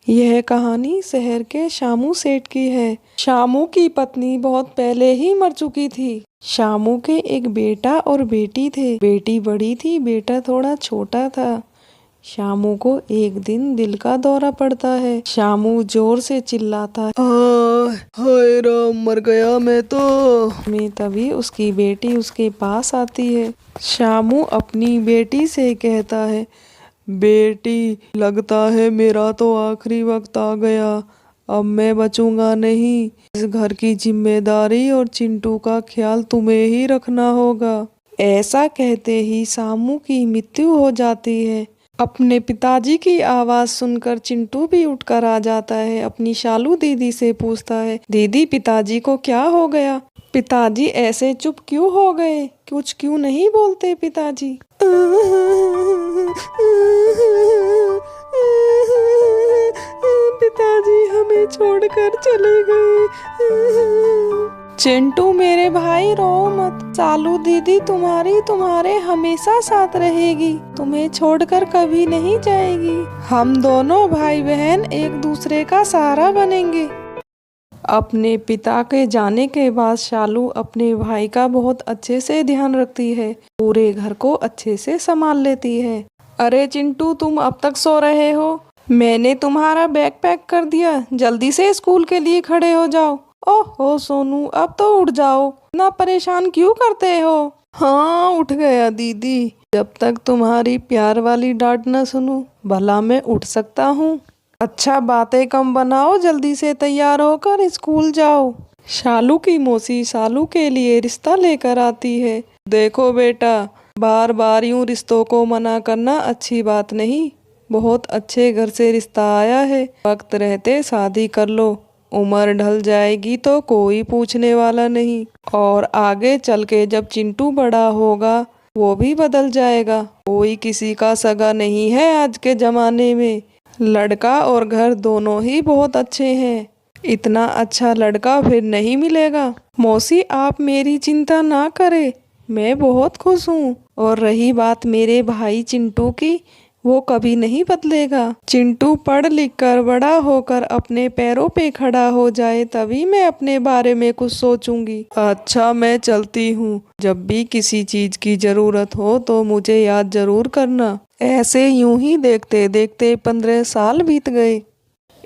यह कहानी शहर के शामू सेठ की है। शामू की पत्नी बहुत पहले ही मर चुकी थी। शामू के एक बेटा और बेटी थे। बेटी बड़ी थी, बेटा थोड़ा छोटा था। शामू को एक दिन दिल का दौरा पड़ता है। शामू जोर से चिल्लाता है, हाय राम, मर गया मैं तो। में तभी उसकी बेटी उसके पास आती है। शामू अपनी बेटी से कहता है, बेटी, लगता है मेरा तो आखिरी वक्त आ गया। अब मैं बचूंगा नहीं। इस घर की जिम्मेदारी और चिंटू का ख्याल तुम्हें ही रखना होगा। ऐसा कहते ही शामू की मृत्यु हो जाती है। अपने पिताजी की आवाज सुनकर चिंटू भी उठकर आ जाता है। अपनी शालू दीदी से पूछता है, दीदी, पिताजी को क्या हो गया? पिताजी ऐसे चुप क्यों हो गए? कुछ क्यों नहीं बोलते पिताजी? पिताजी हमें छोड़कर चले गए। चिंटू मेरे भाई, रो मत। शालू दीदी तुम्हारे हमेशा साथ रहेगी, तुम्हें छोड़कर कभी नहीं जाएगी। हम दोनों भाई बहन एक दूसरे का सहारा बनेंगे। अपने पिता के जाने के बाद शालू अपने भाई का बहुत अच्छे से ध्यान रखती है। पूरे घर को अच्छे से संभाल लेती है। अरे चिंटू, तुम अब तक सो रहे हो? मैंने तुम्हारा बैग पैक कर दिया, जल्दी से स्कूल के लिए खड़े हो जाओ। ओहो सोनू, अब तो उठ जाओ, इतना परेशान क्यों करते हो? हाँ, उठ गया दीदी। जब तक तुम्हारी प्यार वाली डांट न सुनूं, भला मैं उठ सकता हूँ? अच्छा, बातें कम बनाओ, जल्दी से तैयार होकर स्कूल जाओ। शालू की मौसी शालू के लिए रिश्ता लेकर आती है। देखो बेटा, बार बार यूं रिश्तों को मना करना अच्छी बात नहीं। बहुत अच्छे घर से रिश्ता आया है, वक्त रहते शादी कर लो। उम्र ढल जाएगी तो कोई पूछने वाला नहीं। और आगे चल के जब चिंटू बड़ा होगा, वो भी बदल जाएगा। कोई किसी का सगा नहीं है आज के जमाने में। लड़का और घर दोनों ही बहुत अच्छे हैं। इतना अच्छा लड़का फिर नहीं मिलेगा। मौसी, आप मेरी चिंता ना करें, मैं बहुत खुश हूँ। और रही बात मेरे भाई चिंटू की, वो कभी नहीं बदलेगा। चिंटू पढ़ लिख कर बड़ा होकर अपने पैरों पे खड़ा हो जाए, तभी मैं अपने बारे में कुछ सोचूंगी। अच्छा, मैं चलती हूँ। जब भी किसी चीज की जरूरत हो तो मुझे याद जरूर करना। ऐसे यूं ही देखते देखते 15 साल बीत गए।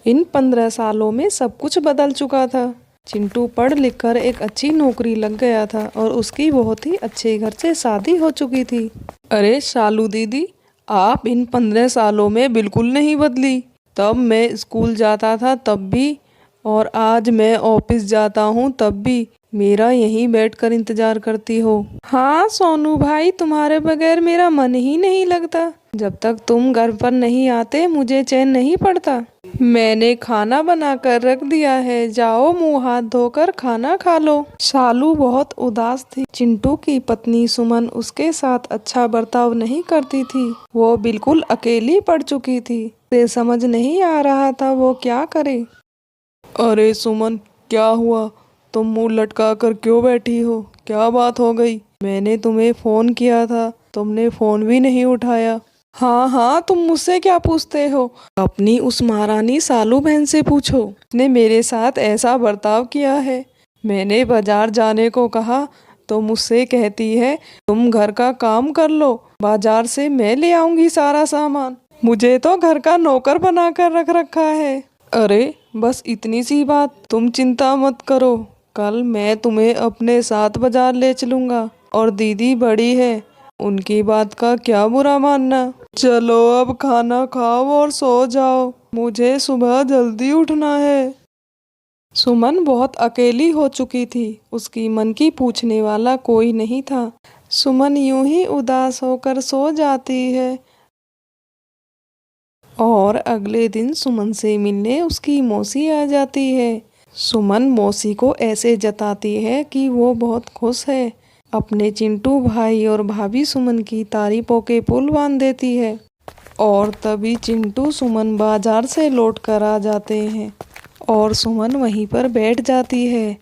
इन 15 सालों में सब कुछ बदल चुका था। चिंटू पढ़ लिख कर एक अच्छी नौकरी लग गया था और उसकी बहुत ही अच्छे घर से शादी हो चुकी थी। अरे शालू दीदी, आप इन 15 सालों में बिल्कुल नहीं बदली। तब मैं स्कूल जाता था तब भी, और आज मैं ऑफिस जाता हूँ तब भी मेरा यहीं बैठकर इंतजार करती हो। हाँ सोनू भाई, तुम्हारे बगैर मेरा मन ही नहीं लगता। जब तक तुम घर पर नहीं आते मुझे चैन नहीं पड़ता। मैंने खाना बनाकर रख दिया है, जाओ मुंह हाथ धोकर खाना खा लो। शालू बहुत उदास थी। चिंटू की पत्नी सुमन उसके साथ अच्छा बर्ताव नहीं करती थी। वो बिल्कुल अकेली पड़ चुकी थी। उसे समझ नहीं आ रहा था वो क्या करे। अरे सुमन, क्या हुआ? तुम मुंह लटका कर क्यों बैठी हो? क्या बात हो गई? मैंने तुम्हें फोन किया था, तुमने फोन भी नहीं उठाया। हाँ हाँ, तुम मुझसे क्या पूछते हो? अपनी उस महारानी सालू बहन से पूछो। उसने मेरे साथ ऐसा बर्ताव किया है। मैंने बाजार जाने को कहा तो मुझसे कहती है, तुम घर का काम कर लो, बाजार से मैं ले आऊंगी सारा सामान। मुझे तो घर का नौकर बनाकर रख रखा है। अरे बस इतनी सी बात, तुम चिंता मत करो। कल मैं तुम्हें अपने साथ बाजार ले चलूंगा। और दीदी बड़ी है, उनकी बात का क्या बुरा मानना। चलो अब खाना खाओ और सो जाओ, मुझे सुबह जल्दी उठना है। सुमन बहुत अकेली हो चुकी थी। उसकी मन की पूछने वाला कोई नहीं था। सुमन यूं ही उदास होकर सो जाती है। और अगले दिन सुमन से मिलने उसकी मौसी आ जाती है। सुमन मौसी को ऐसे जताती है कि वो बहुत खुश है। अपने चिंटू भाई और भाभी सुमन की तारीफों के पुल बांध देती है। और तभी चिंटू सुमन बाजार से लौट कर आ जाते हैं और सुमन वहीं पर बैठ जाती है।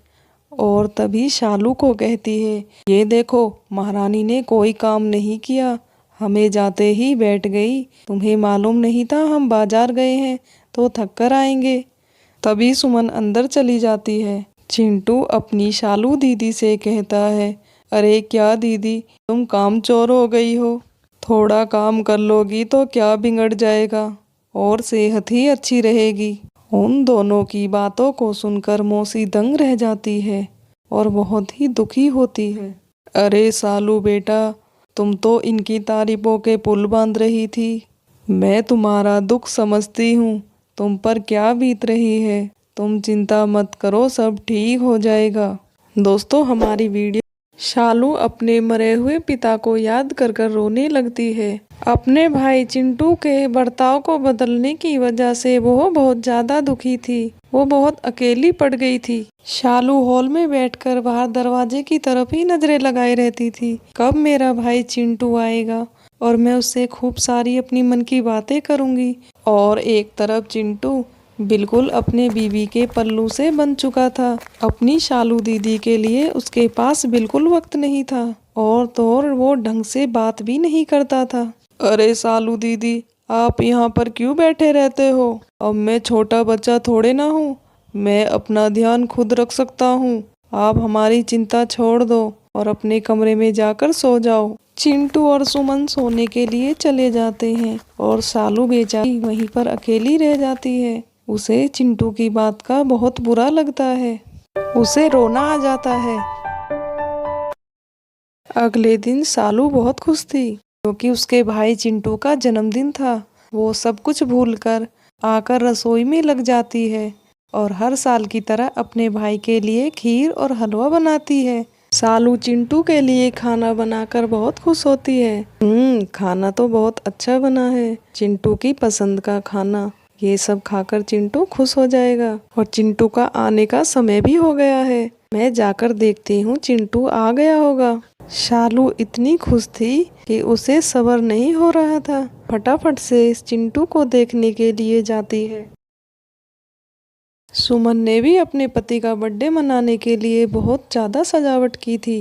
और तभी शालू को कहती है, ये देखो, महारानी ने कोई काम नहीं किया, हमें जाते ही बैठ गई। तुम्हें मालूम नहीं था हम बाजार गए हैं? तो थक कर आएंगे। तभी सुमन अंदर चली जाती है। चिंटू अपनी शालू दीदी से कहता है, अरे क्या दीदी, तुम कामचोर हो गई हो। थोड़ा काम कर लोगी तो क्या बिगड़ जाएगा और सेहत ही अच्छी रहेगी। उन दोनों की बातों को सुनकर मौसी दंग रह जाती है और बहुत ही दुखी होती है। अरे सालू बेटा, तुम तो इनकी तारीफों के पुल बांध रही थी। मैं तुम्हारा दुख समझती हूँ, तुम पर क्या बीत रही है। तुम चिंता मत करो, सब ठीक हो जाएगा। दोस्तों, हमारी वीडियो शालू अपने मरे हुए पिता को याद कर कर रोने लगती है। अपने भाई चिंटू के बर्ताव को बदलने की वजह से वो बहुत ज्यादा दुखी थी। वो बहुत अकेली पड़ गई थी। शालू हॉल में बैठकर बाहर दरवाजे की तरफ ही नजरें लगाए रहती थी। कब मेरा भाई चिंटू आएगा और मैं उससे खूब सारी अपनी मन की बातें करूंगी। और एक तरफ चिंटू बिल्कुल अपने बीवी के पल्लू से बंध चुका था। अपनी शालू दीदी के लिए उसके पास बिल्कुल वक्त नहीं था और तो और वो ढंग से बात भी नहीं करता था। अरे सालू दीदी, आप यहाँ पर क्यों बैठे रहते हो? अब मैं छोटा बच्चा थोड़े ना हूँ, मैं अपना ध्यान खुद रख सकता हूँ। आप हमारी चिंता छोड़ दो और अपने कमरे में जाकर सो जाओ। चिंटू और सुमन सोने के लिए चले जाते हैं और शालू बेचारी वहीं पर अकेली रह जाती है। उसे चिंटू की बात का बहुत बुरा लगता है। उसे रोना आ जाता है। अगले दिन शालू बहुत खुश थी क्योंकि उसके भाई चिंटू का जन्मदिन था। वो सब कुछ भूलकर आकर रसोई में लग जाती है और हर साल की तरह अपने भाई के लिए खीर और हलवा बनाती है। शालू चिंटू के लिए खाना बनाकर बहुत खुश होती है। खाना तो बहुत अच्छा बना है, चिंटू की पसंद का खाना। ये सब खाकर चिंटू खुश हो जाएगा और चिंटू का आने का समय भी हो गया है। मैं जाकर देखती हूँ चिंटू आ गया होगा। शालू इतनी खुश थी कि उसे सब्र नहीं हो रहा था। फटाफट से इस चिंटू को देखने के लिए जाती है। सुमन ने भी अपने पति का बर्थडे मनाने के लिए बहुत ज्यादा सजावट की थी।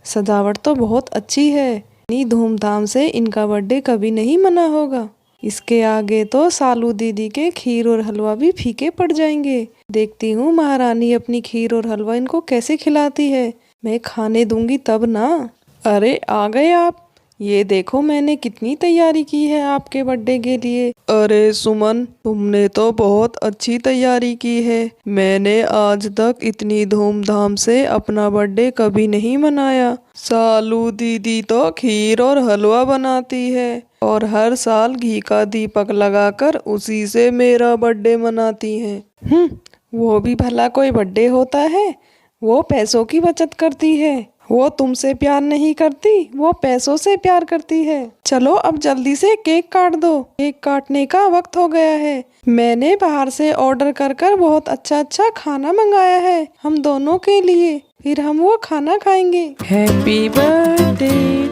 सजावट तो बहुत अच्छी है। इतनी धूमधाम से इनका बर्थडे कभी नहीं मना होगा। इसके आगे तो शालू दीदी के खीर और हलवा भी फीके पड़ जाएंगे। देखती हूँ महारानी अपनी खीर और हलवा इनको कैसे खिलाती है। मैं खाने दूंगी तब ना। अरे आ गए आप, ये देखो मैंने कितनी तैयारी की है आपके बर्थडे के लिए। अरे सुमन, तुमने तो बहुत अच्छी तैयारी की है। मैंने आज तक इतनी धूमधाम से अपना बर्थडे कभी नहीं मनाया। शालू दीदी तो खीर और हलवा बनाती है और हर साल घी का दीपक लगाकर उसी से मेरा बर्थडे मनाती है। वो भी भला कोई बर्थडे होता है? वो पैसों की बचत करती है। वो तुमसे प्यार नहीं करती, वो पैसों से प्यार करती है। चलो अब जल्दी से केक काट दो, केक काटने का वक्त हो गया है। मैंने बाहर से ऑर्डर कर कर बहुत अच्छा अच्छा खाना मंगाया है हम दोनों के लिए, फिर हम वो खाना खाएंगे। Happy birthday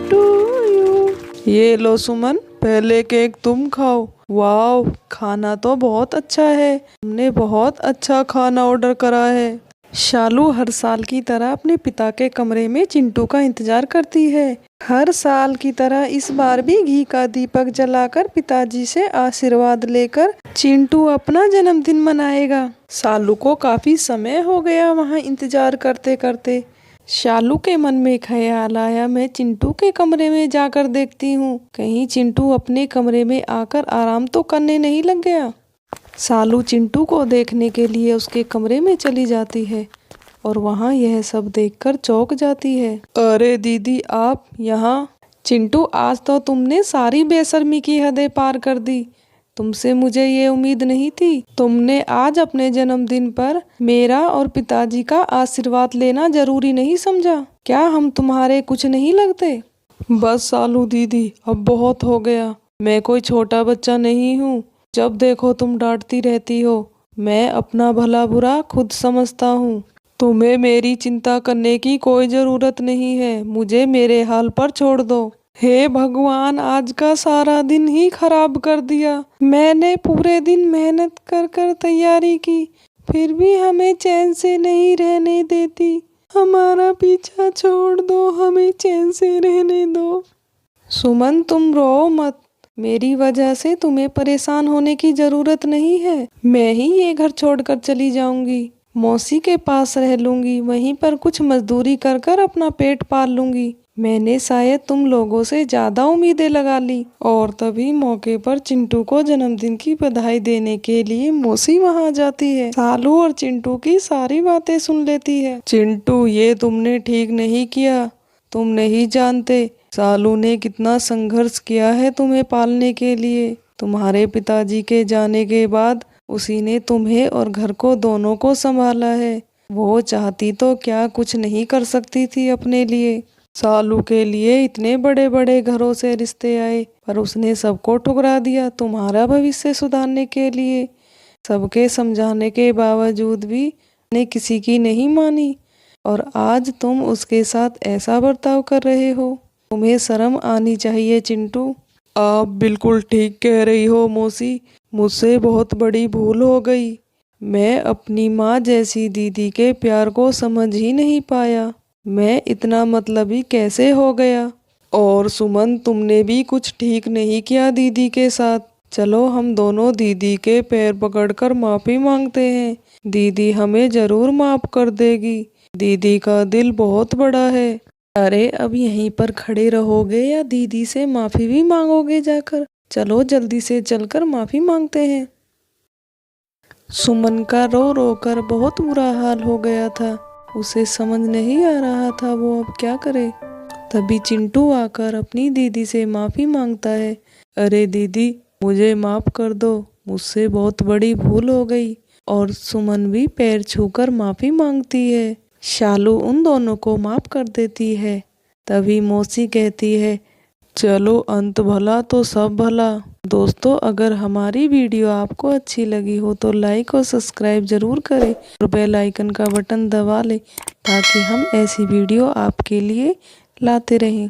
to you. ये लो सुमन, पहले केक तुम खाओ। वाह, खाना तो बहुत अच्छा है। तुमने बहुत अच्छा खाना ऑर्डर करा है। शालू हर साल की तरह अपने पिता के कमरे में चिंटू का इंतजार करती है। हर साल की तरह इस बार भी घी का दीपक जलाकर पिताजी से आशीर्वाद लेकर चिंटू अपना जन्मदिन मनाएगा। शालू को काफी समय हो गया वहाँ इंतजार करते करते। शालू के मन में ख्याल आया, मैं चिंटू के कमरे में जाकर देखती हूँ, कहीं चिंटू अपने कमरे में आकर आराम तो करने नहीं लग गया। शालू चिंटू को देखने के लिए उसके कमरे में चली जाती है और वहाँ यह सब देखकर चौंक जाती है। अरे दीदी, आप यहाँ? चिंटू, आज तो तुमने सारी बेशर्मी की हदें पार कर दी। तुमसे मुझे ये उम्मीद नहीं थी। तुमने आज अपने जन्मदिन पर मेरा और पिताजी का आशीर्वाद लेना जरूरी नहीं समझा? क्या हम तुम्हारे कुछ नहीं लगते? बस शालू दीदी, अब बहुत हो गया। मैं कोई छोटा बच्चा नहीं हूँ। जब देखो तुम डांटती रहती हो। मैं अपना भला बुरा खुद समझता हूँ। तुम्हें मेरी चिंता करने की कोई जरूरत नहीं है। मुझे मेरे हाल पर छोड़ दो। हे भगवान, आज का सारा दिन ही खराब कर दिया। मैंने पूरे दिन मेहनत कर कर तैयारी की, फिर भी हमें चैन से नहीं रहने देती। हमारा पीछा छोड़ दो, हमें चैन से रहने दो। सुमन, तुम रो मत। मेरी वजह से तुम्हें परेशान होने की जरूरत नहीं है। मैं ही ये घर छोड़कर चली जाऊंगी, मौसी के पास रह लूंगी, वहीं पर कुछ मजदूरी कर कर अपना पेट पाल लूंगी। मैंने शायद तुम लोगों से ज्यादा उम्मीदें लगा ली। और तभी मौके पर चिंटू को जन्मदिन की बधाई देने के लिए मौसी वहां जाती है। सालू और चिंटू की सारी बातें सुन लेती है। चिंटू, ये तुमने ठीक नहीं किया। तुम नहीं जानते सालू ने कितना संघर्ष किया है तुम्हें पालने के लिए। तुम्हारे पिताजी के जाने के बाद उसी ने तुम्हें और घर को दोनों को संभाला है। वो चाहती तो क्या कुछ नहीं कर सकती थी अपने लिए। सालू के लिए इतने बड़े बड़े घरों से रिश्ते आए, पर उसने सबको ठुकरा दिया तुम्हारा भविष्य सुधारने के लिए। सबके समझाने के बावजूद भी ने किसी की नहीं मानी, और आज तुम उसके साथ ऐसा बर्ताव कर रहे हो। तुम्हें शर्म आनी चाहिए चिंटू। आप बिल्कुल ठीक कह रही हो मौसी, मुझसे बहुत बड़ी भूल हो गई। मैं अपनी माँ जैसी दीदी के प्यार को समझ ही नहीं पाया। मैं इतना मतलबी कैसे हो गया। और सुमन, तुमने भी कुछ ठीक नहीं किया दीदी के साथ। चलो हम दोनों दीदी के पैर पकड़कर माफी मांगते हैं। दीदी हमें जरूर माफ कर देगी। दीदी का दिल बहुत बड़ा है। अरे अब यहीं पर खड़े रहोगे या दीदी से माफी भी मांगोगे जाकर? चलो जल्दी से चलकर माफी मांगते हैं। सुमन का रो रो कर बहुत बुरा हाल हो गया था। उसे समझ नहीं आ रहा था वो अब क्या करे। तभी चिंटू आकर अपनी दीदी से माफी मांगता है। अरे दीदी, मुझे माफ कर दो, मुझसे बहुत बड़ी भूल हो गई। और सुमन भी पैर छूकर माफी मांगती है। शालू उन दोनों को माफ कर देती है। तभी मौसी कहती है, चलो अंत भला तो सब भला। दोस्तों, अगर हमारी वीडियो आपको अच्छी लगी हो तो लाइक और सब्सक्राइब जरूर करें और बेल आइकन का बटन दबा लें, ताकि हम ऐसी वीडियो आपके लिए लाते रहें।